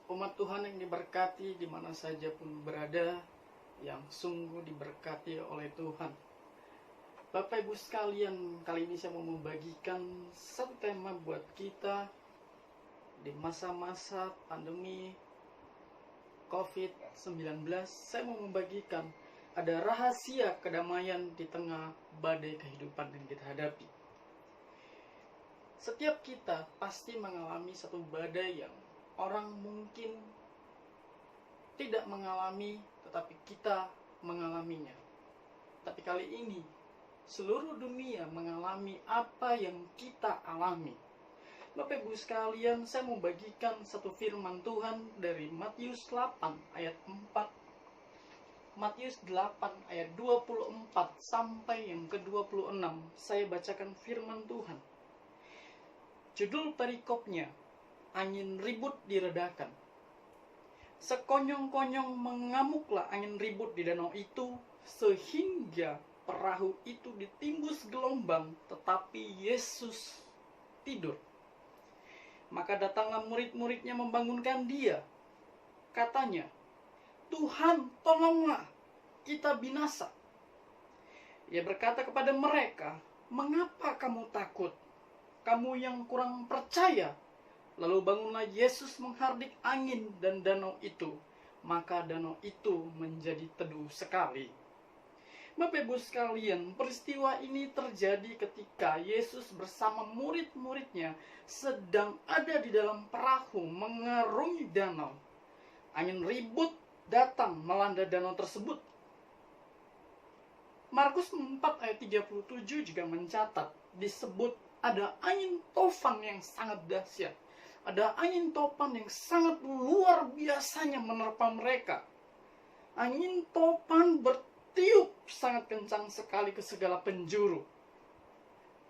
Umat Tuhan yang diberkati di mana saja pun berada, yang sungguh diberkati oleh Tuhan. Bapak Ibu sekalian, kali ini saya mau membagikan satu tema buat kita di masa-masa pandemi COVID-19. Saya mau membagikan ada rahasia kedamaian di tengah badai kehidupan yang kita hadapi. Setiap kita pasti mengalami satu badai yang orang mungkin tidak mengalami, tetapi kita mengalaminya. Tapi kali ini, seluruh dunia mengalami apa yang kita alami. Bapak Ibu sekalian, saya mau bagikan satu firman Tuhan dari Matius 8 ayat 4. Matius 8 ayat 24 sampai yang ke-26. Saya bacakan firman Tuhan. Judul perikopnya, angin ribut diredakan. Sekonyong-konyong mengamuklah angin ribut di danau itu, sehingga perahu itu ditimbus gelombang, tetapi Yesus tidur. Maka datanglah murid-muridnya membangunkan dia. Katanya, "Tuhan, tolonglah, kita binasa." Ia berkata kepada mereka, "Mengapa kamu takut? Kamu yang kurang percaya?" Lalu bangunlah Yesus menghardik angin dan danau itu. Maka danau itu menjadi teduh sekali. Bapak Ibu sekalian, peristiwa ini terjadi ketika Yesus bersama murid-muridnya sedang ada di dalam perahu mengarungi danau. Angin ribut datang melanda danau tersebut. Markus 4 ayat 37 juga mencatat, disebut ada angin tofan yang sangat dahsyat. Ada angin topan yang sangat luar biasanya menerpa mereka. Angin topan bertiup sangat kencang sekali ke segala penjuru.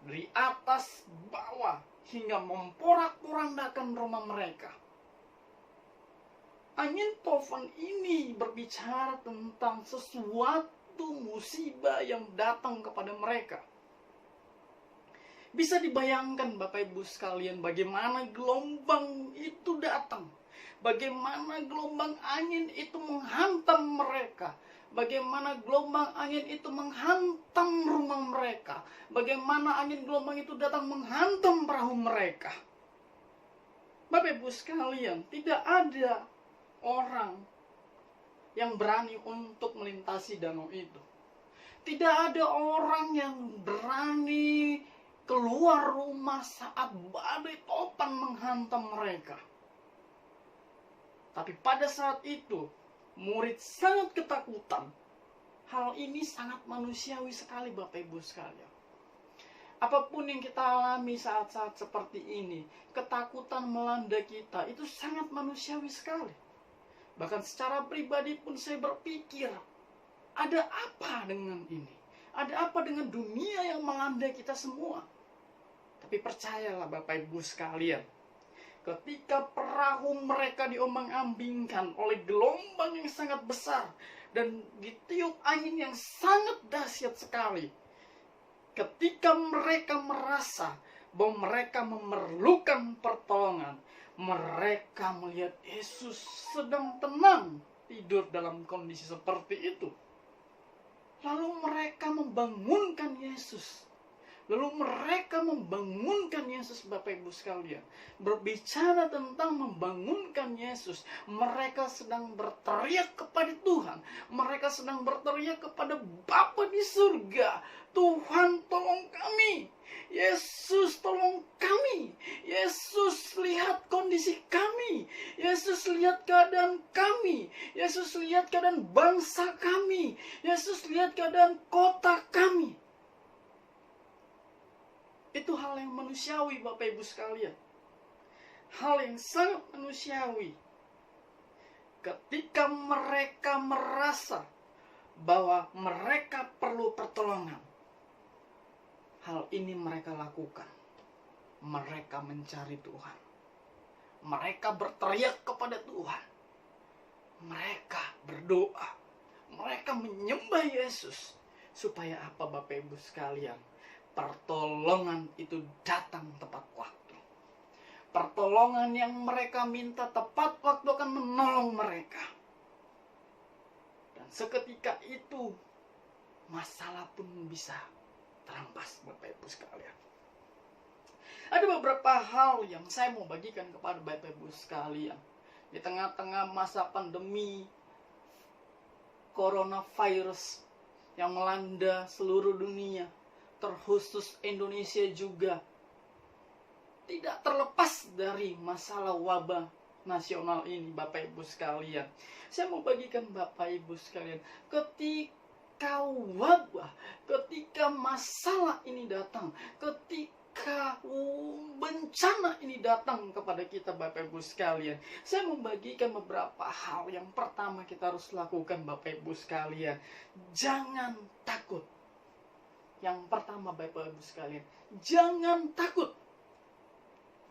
Dari atas, bawah, hingga memporak-porandakan rumah mereka. Angin topan ini berbicara tentang sesuatu musibah yang datang kepada mereka. Bisa dibayangkan Bapak Ibu sekalian bagaimana gelombang itu datang. Bagaimana gelombang angin itu menghantam mereka. Bagaimana gelombang angin itu menghantam rumah mereka. Bagaimana angin gelombang itu datang menghantam perahu mereka. Bapak Ibu sekalian, tidak ada orang yang berani untuk melintasi danau itu. Tidak ada orang yang berani keluar rumah saat badai topan menghantam mereka. Tapi pada saat itu, murid sangat ketakutan. Hal ini sangat manusiawi sekali Bapak Ibu sekalian. Apapun yang kita alami saat-saat seperti ini, ketakutan melanda kita, itu sangat manusiawi sekali. Bahkan secara pribadi pun saya berpikir, ada apa dengan ini? Ada apa dengan dunia yang melanda kita semua? Tapi percayalah Bapak Ibu sekalian, ketika perahu mereka diombang-ambingkan oleh gelombang yang sangat besar dan ditiup angin yang sangat dahsyat sekali, ketika mereka merasa bahwa mereka memerlukan pertolongan, mereka melihat Yesus sedang tenang tidur dalam kondisi seperti itu. Lalu mereka membangunkan Yesus. Lalu mereka membangunkan Yesus Bapak Ibu sekalian. Berbicara tentang membangunkan Yesus, mereka sedang berteriak kepada Tuhan. Mereka sedang berteriak kepada Bapa di surga. "Tuhan, tolong kami. Yesus, tolong kami. Yesus, lihat kondisi kami. Yesus, lihat keadaan kami. Yesus, lihat keadaan bangsa kami. Yesus, lihat keadaan kota kami." Itu hal yang manusiawi Bapak Ibu sekalian. Hal yang sangat manusiawi. Ketika mereka merasa bahwa mereka perlu pertolongan, hal ini mereka lakukan. Mereka mencari Tuhan. Mereka berteriak kepada Tuhan. Mereka berdoa. Mereka menyembah Yesus. Supaya apa Bapak Ibu sekalian? Pertolongan itu datang tepat waktu. Pertolongan yang mereka minta tepat waktu akan menolong mereka. Dan seketika itu masalah pun bisa terampas, Bapak Ibu sekalian. Ada beberapa hal yang saya mau bagikan kepada Bapak Ibu sekalian. Di tengah-tengah masa pandemi coronavirus yang melanda seluruh dunia, terkhusus Indonesia juga, tidak terlepas dari masalah wabah nasional ini, Bapak Ibu sekalian. Saya mau bagikan Bapak Ibu sekalian, ketika wabah, ketika masalah ini datang, ketika bencana ini datang kepada kita, Bapak Ibu sekalian, saya membagikan beberapa hal. Yang pertama kita harus lakukan, Bapak Ibu sekalian, jangan takut. Yang pertama, Bapak Ibu sekalian, jangan takut.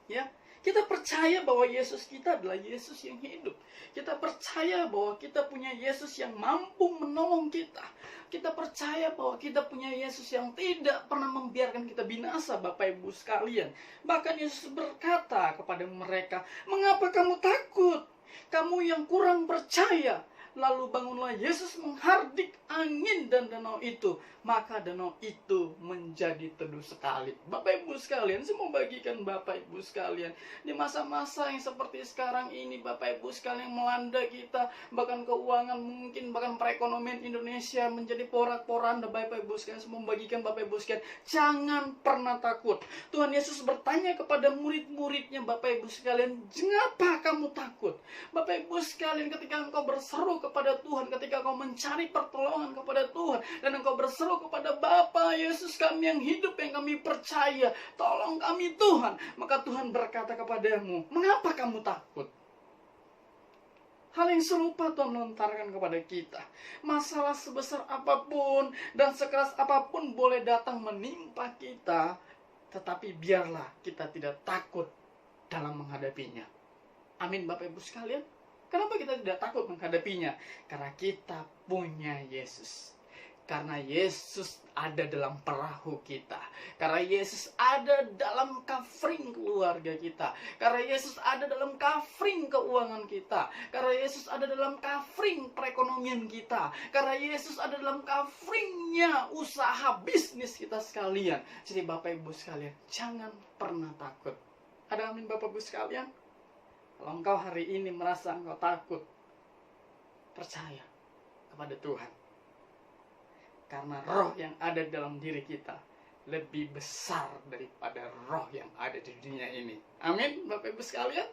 Ya, kita percaya bahwa Yesus kita adalah Yesus yang hidup. Kita percaya bahwa kita punya Yesus yang mampu menolong kita. Kita percaya bahwa kita punya Yesus yang tidak pernah membiarkan kita binasa, Bapak Ibu sekalian. Bahkan Yesus berkata kepada mereka, "Mengapa kamu takut? Kamu yang kurang percaya." Lalu bangunlah Yesus menghardik angin dan danau itu. Maka danau itu menjadi teduh sekali. Bapak Ibu sekalian, saya mau bagikan Bapak Ibu sekalian. Di masa-masa yang seperti sekarang ini, Bapak Ibu sekalian, yang melanda kita, bahkan keuangan mungkin, bahkan perekonomian Indonesia menjadi porak-poranda, Bapak Ibu sekalian, saya mau bagikan Bapak Ibu sekalian, jangan pernah takut. Tuhan Yesus bertanya kepada murid-muridnya, Bapak Ibu sekalian, "Mengapa kamu takut?" Bapak Ibu sekalian, ketika engkau berseru kepada Tuhan, ketika kau mencari pertolongan kepada Tuhan, dan engkau berseru kepada Bapa Yesus kami yang hidup, yang kami percaya, tolong kami Tuhan, maka Tuhan berkata kepadamu, "Mengapa kamu takut?" Hal yang serupa Tuhan lontarkan kepada kita. Masalah sebesar apapun dan sekeras apapun boleh datang menimpa kita, tetapi biarlah kita tidak takut dalam menghadapinya. Amin, Bapak Ibu sekalian. Kenapa kita tidak takut menghadapinya? Karena kita punya Yesus. Karena Yesus ada dalam perahu kita. Karena Yesus ada dalam covering keluarga kita. Karena Yesus ada dalam covering keuangan kita. Karena Yesus ada dalam covering perekonomian kita. Karena Yesus ada dalam coveringnya usaha bisnis kita sekalian. Jadi Bapak Ibu sekalian, jangan pernah takut. Ada amin, Bapak Ibu sekalian? Kalau engkau hari ini merasa engkau takut, percaya kepada Tuhan. Karena roh yang ada dalam diri kita lebih besar daripada roh yang ada di dunia ini. Amin, Bapak Ibu sekalian.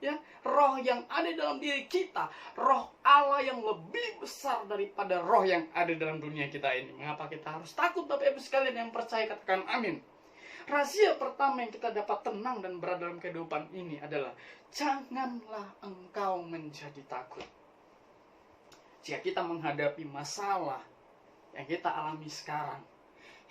Ya, roh yang ada dalam diri kita, roh Allah yang lebih besar daripada roh yang ada dalam dunia kita ini. Mengapa kita harus takut, Bapak Ibu sekalian? Yang percaya katakan amin. Rahasia pertama yang kita dapat tenang dan berada dalam kehidupan ini adalah janganlah engkau menjadi takut. Jika kita menghadapi masalah yang kita alami sekarang,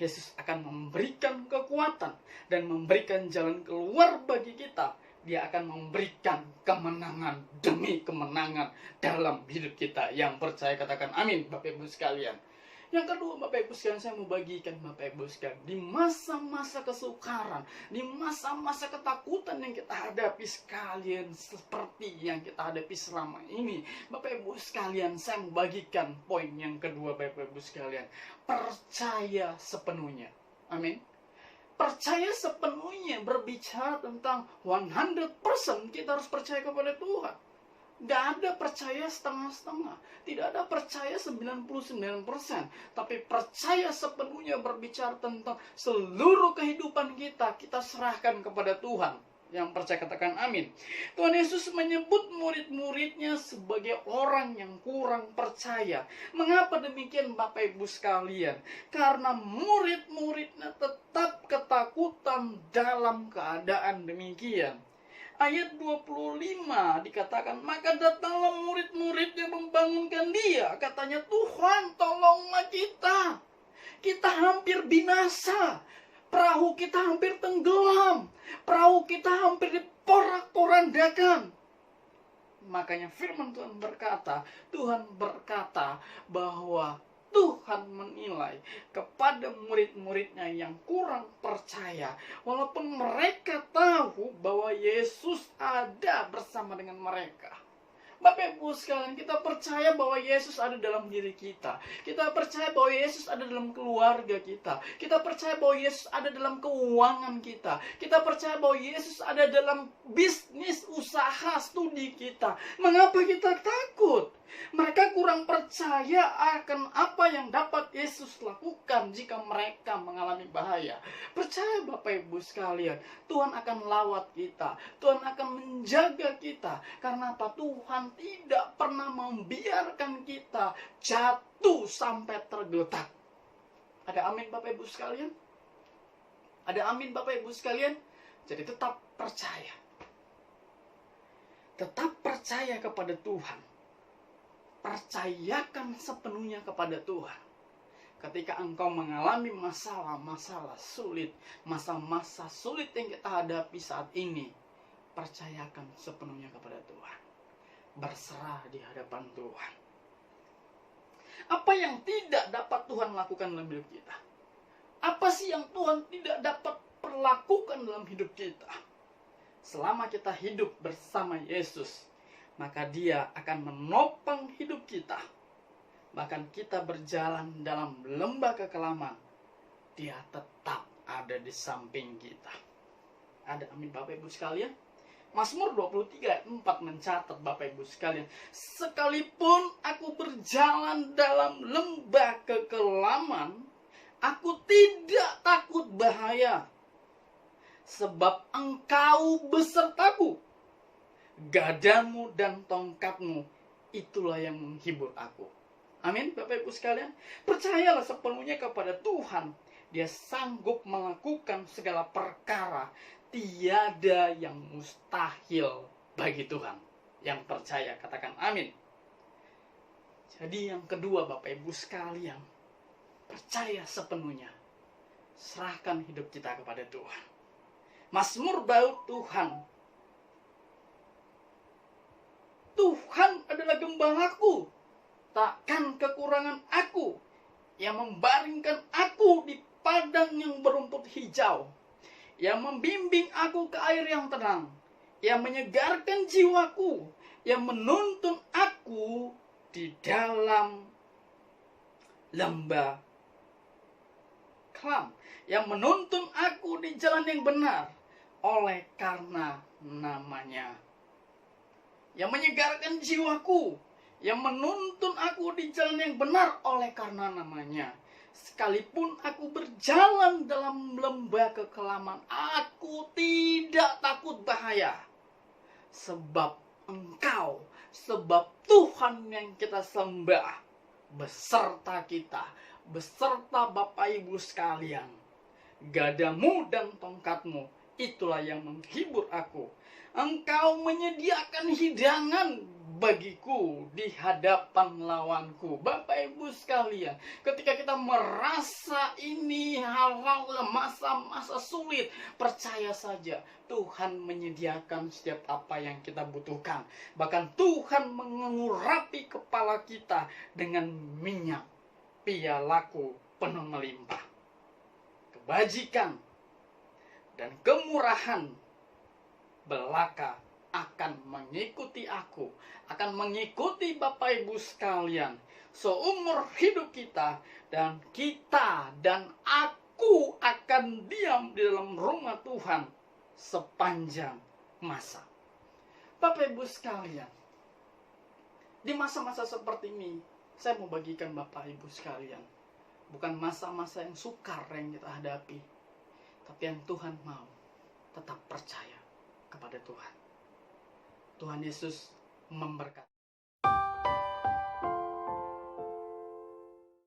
Yesus akan memberikan kekuatan dan memberikan jalan keluar bagi kita. Dia akan memberikan kemenangan demi kemenangan dalam hidup kita. Yang percaya katakan amin, Bapak Ibu sekalian. Yang kedua, Bapak Ibu sekalian, saya mau bagikan Bapak Ibu sekalian, di masa-masa kesukaran, di masa-masa ketakutan yang kita hadapi sekalian, seperti yang kita hadapi selama ini, Bapak Ibu sekalian, saya mau bagikan poin yang kedua, Bapak Ibu sekalian. Percaya sepenuhnya. Amin. Percaya sepenuhnya berbicara tentang 100%, kita harus percaya kepada Tuhan. Gak ada percaya setengah-setengah. Tidak ada percaya 99%. Tapi percaya sepenuhnya berbicara tentang seluruh kehidupan kita. Kita serahkan kepada Tuhan. Yang percaya katakan amin. Tuhan Yesus menyebut murid-muridnya sebagai orang yang kurang percaya. Mengapa demikian, Bapak Ibu sekalian? Karena murid-muridnya tetap ketakutan dalam keadaan demikian. Ayat 25 dikatakan, maka datanglah murid-muridnya membangunkan dia. Katanya, "Tuhan, tolonglah kita. Kita hampir binasa. Perahu kita hampir tenggelam. Perahu kita hampir diporak-porandakan." Makanya firman Tuhan berkata bahwa Tuhan menilai kepada murid-muridnya yang kurang percaya, walaupun mereka tahu bahwa Yesus ada bersama dengan mereka. Bapak Ibu sekalian, kita percaya bahwa Yesus ada dalam diri kita. Kita percaya bahwa Yesus ada dalam keluarga kita. Kita percaya bahwa Yesus ada dalam keuangan kita. Kita percaya bahwa Yesus ada dalam bisnis, usaha, studi kita. Mengapa kita takut? Mereka kurang percaya akan apa yang dapat Yesus lakukan jika mereka mengalami bahaya. Percaya Bapak Ibu sekalian, Tuhan akan lawat kita. Tuhan akan menjaga kita. Karena apa? Tuhan tidak pernah membiarkan kita jatuh sampai tergeletak. Ada amin Bapak Ibu sekalian? Ada amin Bapak Ibu sekalian? Jadi tetap percaya. Tetap percaya kepada Tuhan. Percayakan sepenuhnya kepada Tuhan. Ketika engkau mengalami masalah-masalah sulit, masa-masa sulit yang kita hadapi saat ini, percayakan sepenuhnya kepada Tuhan. Berserah di hadapan Tuhan. Apa yang tidak dapat Tuhan lakukan dalam hidup kita? Apa sih yang Tuhan tidak dapat perlakukan dalam hidup kita? Selama kita hidup bersama Yesus, maka Dia akan menopang hidup kita. Bahkan kita berjalan dalam lembah kekelaman, Dia tetap ada di samping kita. Ada amin Bapak Ibu sekalian? Mazmur 23 ayat 4 mencatat Bapak Ibu sekalian, sekalipun aku berjalan dalam lembah kekelaman, aku tidak takut bahaya, sebab Engkau besertaku. Gadamu dan tongkatmu, itulah yang menghibur aku. Amin Bapak Ibu sekalian. Percayalah sepenuhnya kepada Tuhan. Dia sanggup melakukan segala perkara. Tiada yang mustahil bagi Tuhan. Yang percaya katakan amin. Jadi yang kedua Bapak Ibu sekalian, percaya sepenuhnya. Serahkan hidup kita kepada Tuhan. Mazmur Daud Tuhan. Tuhan adalah gembalaku, takkan kekurangan aku. Yang membaringkan aku di padang yang berumput hijau, yang membimbing aku ke air yang tenang, yang menyegarkan jiwaku, yang menuntun aku di dalam lembah kelam, yang menuntun aku di jalan yang benar oleh karena namanya. Yang menyegarkan jiwaku, yang menuntun aku di jalan yang benar oleh karena namanya. Sekalipun aku berjalan dalam lembah kekelaman, aku tidak takut bahaya. Sebab Engkau, sebab Tuhan yang kita sembah, beserta kita, beserta Bapak Ibu sekalian. Gadamu dan tongkatmu, itulah yang menghibur aku. Engkau menyediakan hidangan bagiku di hadapan lawanku. Bapak Ibu sekalian, ketika kita merasa ini hal-hal masa-masa sulit, percaya saja Tuhan menyediakan setiap apa yang kita butuhkan. Bahkan Tuhan mengurapi kepala kita dengan minyak pialaku penuh melimpah. Kebajikan dan kemurahan belaka akan mengikuti aku, akan mengikuti Bapak Ibu sekalian seumur hidup kita, dan kita dan aku akan diam di dalam rumah Tuhan sepanjang masa. Bapak Ibu sekalian, di masa-masa seperti ini saya mau bagikan Bapak Ibu sekalian, bukan masa-masa yang sukar yang kita hadapi, tapi yang Tuhan mau tetap percaya kepada Tuhan. Tuhan Yesus memberkati.